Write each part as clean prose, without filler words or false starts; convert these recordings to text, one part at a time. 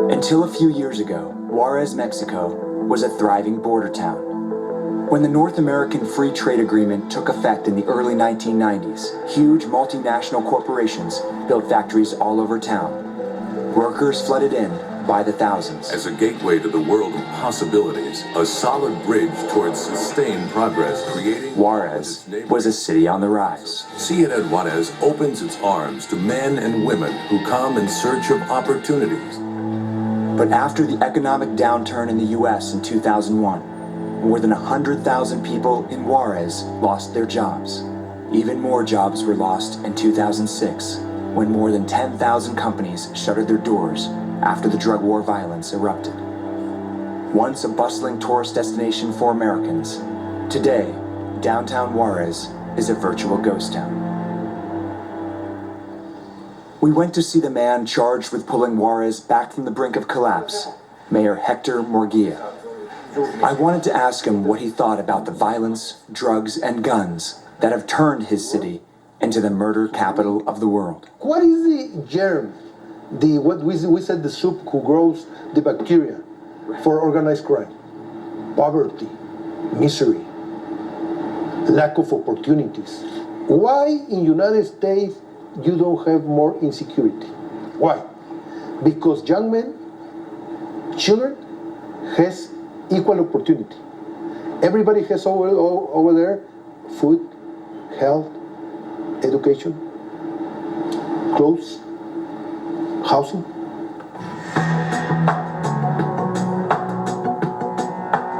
Until a few years ago, Juarez, Mexico, was a thriving border town. When the North American Free Trade Agreement took effect in the early 1990s, huge multinational corporations built factories all over town. Workers flooded in by the thousands. As a gateway to the world of possibilities, a solid bridge towards sustained progress, creating Juarez was a city on the rise. Ciudad Juarez opens its arms to men and women who come in search of opportunities. But after the economic downturn in the U.S. in 2001, more than 100,000 people in Juarez lost their jobs. Even more jobs were lost in 2006, when more than 10,000 companies shuttered their doors after the drug war violence erupted. Once a bustling tourist destination for Americans, today, downtown Juarez is a virtual ghost town. We went to see the man charged with pulling Juarez back from the brink of collapse, Mayor Hector Murguia. I wanted to ask him what he thought about the violence, drugs, and guns that have turned his city into the murder capital of the world. What is the germ, what we said the soup who grows the bacteria for organized crime? Poverty, misery, lack of opportunities. Why in United States you don't have more insecurity? Why? Because young men, children, has equal opportunity. Everybody has over there food, health, education, clothes, housing.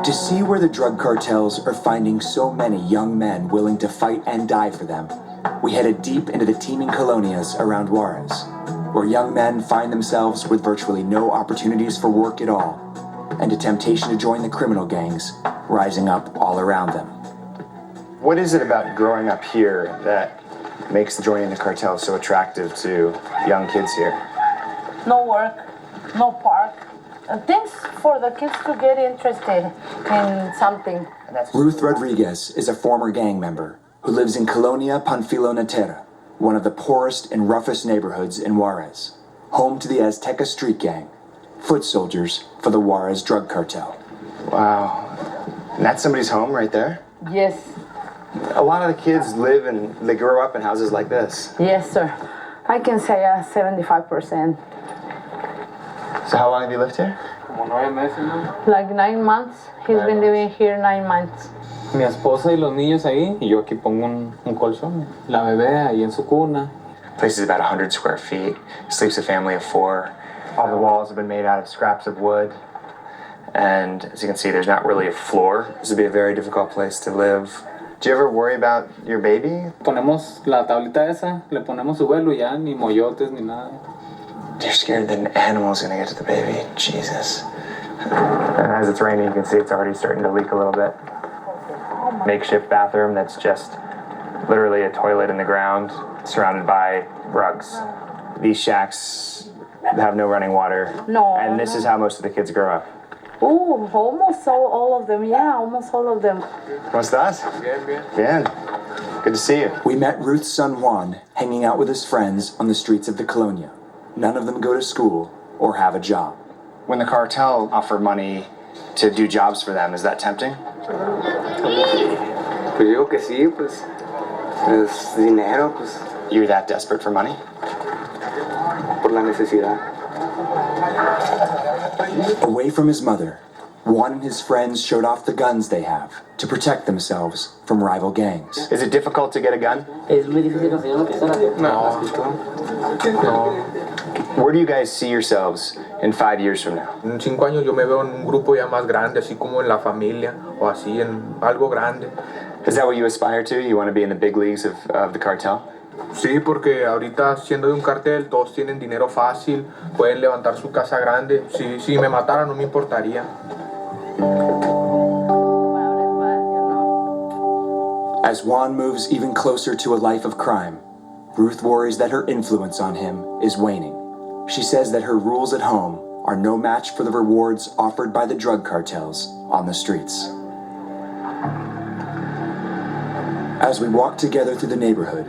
To see where the drug cartels are finding so many young men willing to fight and die for them, we headed deep into the teeming colonias around Juarez, where young men find themselves with virtually no opportunities for work at all, and a temptation to join the criminal gangs rising up all around them. What is it about growing up here that makes joining the cartel so attractive to young kids here? No work, no park, things for the kids to get interested in something. Ruth Rodriguez is a former gang member who lives in Colonia Panfilo-Natera, one of the poorest and roughest neighborhoods in Juarez, home to the Azteca street gang, foot soldiers for the Juarez drug cartel. Wow. And that's somebody's home right there? Yes. A lot of the kids live and they grow up in houses like this. Yes, sir. I can say 75%. So how long have you lived here? Like 9 months. He's been living here 9 months. Mi esposa y los niños ahí, y yo aquí pongo un colchón. La bebé ahí en su cuna. The place is about 100 square feet. Sleeps a family of 4. All the walls have been made out of scraps of wood. And as you can see, there's not really a floor. This would be a very difficult place to live. Do you ever worry about your baby? Ponemos la tablita esa, le ponemos su vuelo y ya, ni moyotes ni nada. You're scared that an animal's gonna get to the baby. Jesus. And as it's raining, you can see it's already starting to leak a little bit. Makeshift bathroom that's just literally a toilet in the ground, surrounded by rugs. These shacks have no running water. No. And this is how most of the kids grow up. Oh, almost all of them. Yeah, almost all of them. ¿Cómo estás? Bien. Good to see you. We met Ruth's son Juan hanging out with his friends on the streets of the colonia. None of them go to school or have a job. When the cartel offer money to do jobs for them, is that tempting? Pues digo que sí, pues es dinero, pues You're that desperate for money? por la necesidad. Away from his mother, Juan and his friends showed off the guns they have to protect themselves from rival gangs. Is it difficult to get a gun? Es muy difícil conseguir una pistola. No. Where do you guys see yourselves in 5 years from now? En 5 años yo me veo en un grupo ya más grande, así como en la familia o así en algo grande. Is that what you aspire to? You want to be in the big leagues of the cartel? Sí, porque ahorita siendo de un cartel todos tienen dinero fácil, pueden levantar su casa grande. Si me mataran no me importaría. As Juan moves even closer to a life of crime, Ruth worries that her influence on him is waning. She says that her rules at home are no match for the rewards offered by the drug cartels on the streets. As we walked together through the neighborhood,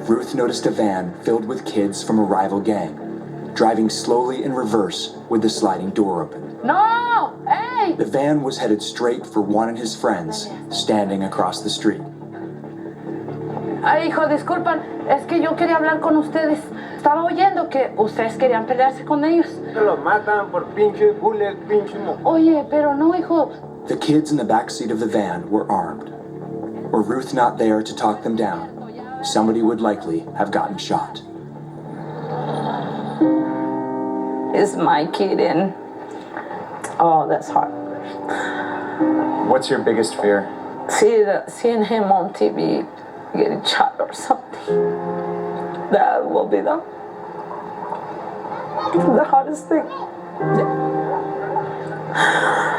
Ruth noticed a van filled with kids from a rival gang, driving slowly in reverse with the sliding door open. No! Hey! The van was headed straight for one of his friends, standing across the street. Ay, hijo, disculpan, es que yo quería hablar con ustedes. Estaba oyendo que ustedes querían pelearse con ellos. Se los matan por pinche bullet, pinche Oye, pero no, hijo. The kids in the back seat of the van were armed. Were Ruth not there to talk them down, somebody would likely have gotten shot. Is my kid in? Oh, that's hard. What's your biggest fear? Seeing him on TV getting shot or something. That will be the hardest thing. Yeah.